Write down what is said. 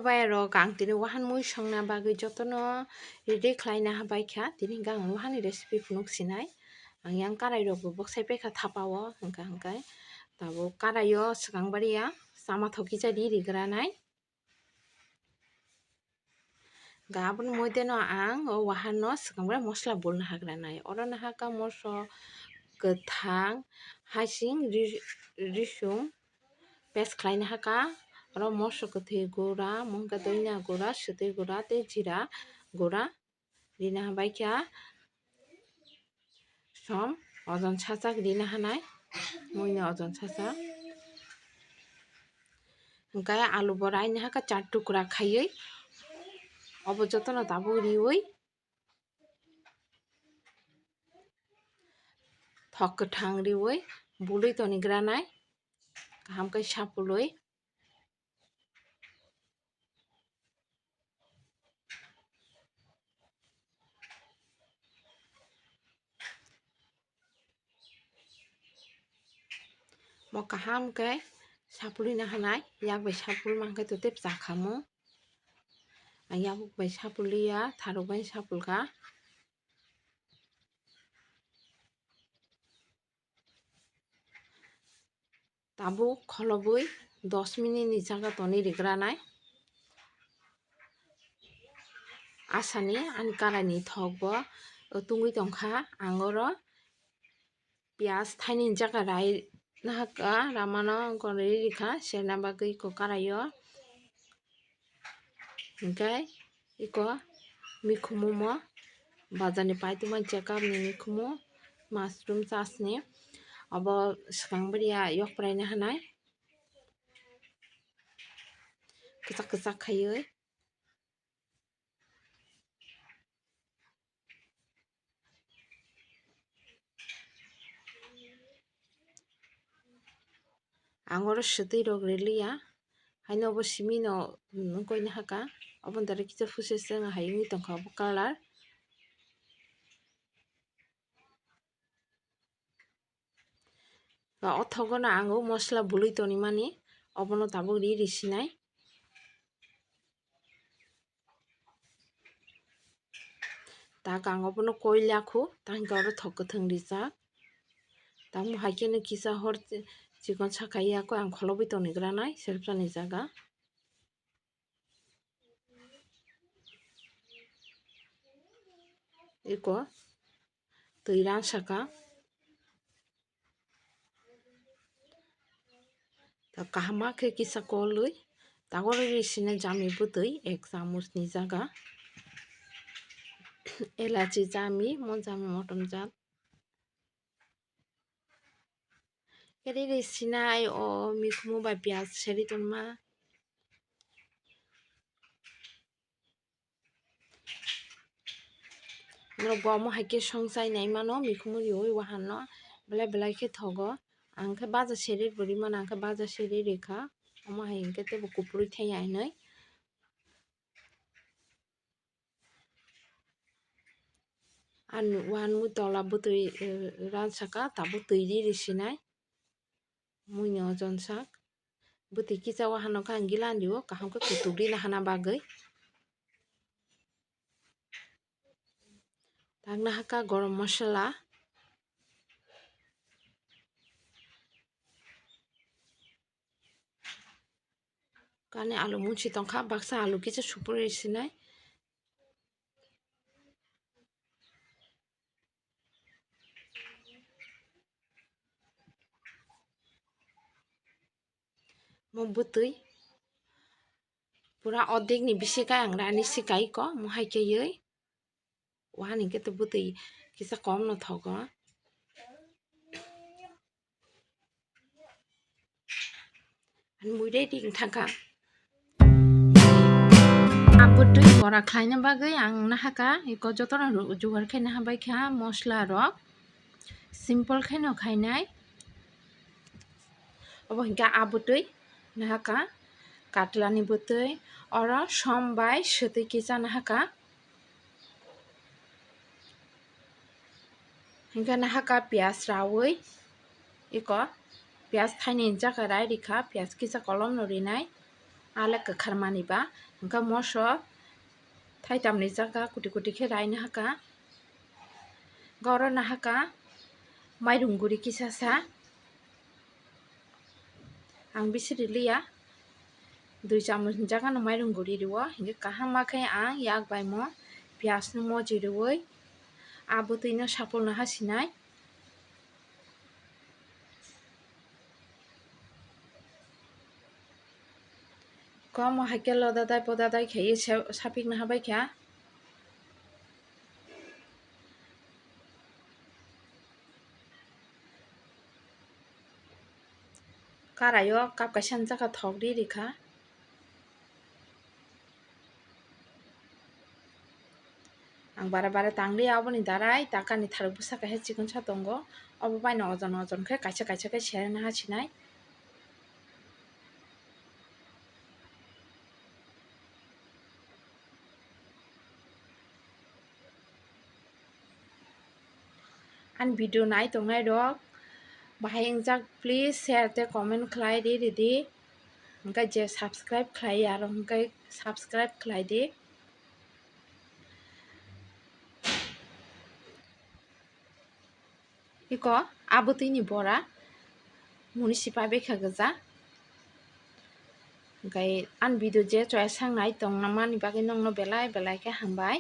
bayaro gang tini wahan mui songna bagui jotono ready khlaina habai kha tini gang wahani recipe phunuk sinai ang yang karai rok bo boksai pekha thapao hingka hingkai tabo karai o swkangbaria chama thoki jai rigranai gabon moide no ang o wahan no swkangbara mosla bolna hagranai oro nahaka moso kwthang hasing risung paste khlaina haka oro moso kwthwi gura monga doina gura swtui gura tei jira gura rina habai kha som ojon sachak rina hanai muini ojon sachak hingkai alu bo raina haka 4 tukra khaiui obo jotono tabuk riui thok kwthang riui bului tonigranai kaham kai sapului mo kaham kai sapului na hanai yak bai sapul mangkai to tei chakhamu yakuk bai sapulia tharuk bai sapulka tabuk kholobui 10 minute ni jaga toni rigranai asani ani karai ni thok bo tungui tongkha ang oro pias thaini ni jaga rai nahaka ramano gonri rikha serna bagui iko karai o hingkai iko mikhumu mo bazar ni paitongma chekap ni mikhumu mushroom chasni obo swkangbaria yokpraina hanai kwchak kwchak khaiui ang oro swtui rok relia haino obo simi no goina haka oboni dare kisa fuset hai wngoi tongkha obo colour o thogo no ang mosla bului tonimani obono tabuk ri sinai tak ang obono koilakhu tangka oro thok kwthang rijak tamo haikhe no kisa hor chikon sakai yako ang kholobui tonigranai selfra ni jaga iko twi ransaka kahama khe kisa kolui tagoro risinai jami bwtui 1 chamuch ni jaga elachi jami monjami motom jat keri risinai o mikhumu bai pias seri tonma no bomo haikhe songchai naimano mikhumu riui wahan no belai belai khe thogo ang khe baja seri bo rimano ang khe baja seri rikha omo hai hingke tebo kupului thai ainui wahan mui tola bwtui ransaka tabuk twi risinai muini ojon sak bwtui kisa wahan no ang gilan rio kaham khe kutuk rina hana bagui tak nahaka gorom masala kani alu munchi tongkha baksa alu kisa supuri risinai mo bwtui pura ordek ni bisi kai ang rani sikai ko mo haikhe yui wahan hingke to bwtui kisa kom no thogo mui ready wngthangkha abutui bora khlaina bagui ang nahaka iko jotono jugar khaina habai kha mosla rok simple khe no khainai obo hingke abutui nahaka katla ni bwtui oro som bai swtui kisa nahaka hingke nahaka pias raui iko pias thaini jaga rai rikha pias kisa kolom no rinai ale kakharmani ba hingka moso thaitamni jaga kuti kuti khe raina haka goro nahaka mairum guri kisasa ang bisiri liya 2 চামচ ni jaga no mairum guri rio hingke kahama khe ang yak bai mo piyas no moji rioi abo tui no sapolno hasinai komo haike lodadai podadai khaiui sapikna habai kha karaio kap kaisa ni jaga thok ririkha ang bara bara tangli aboni darai takani thaluk bwsa kaisa chikonsa tongo obo baino ojon ojon khe kaisa kaisa khe serana hasinai ani video nai tongnai rok bahai ungjak please share tei comment khlai riri hingke je subscribe khlai aro hingke subscribe khlai di iko abo tui ni bora muni sipai bekha gja hingkai ani video je choi sangnai tongmani bagui nongno belai belai khe hambai।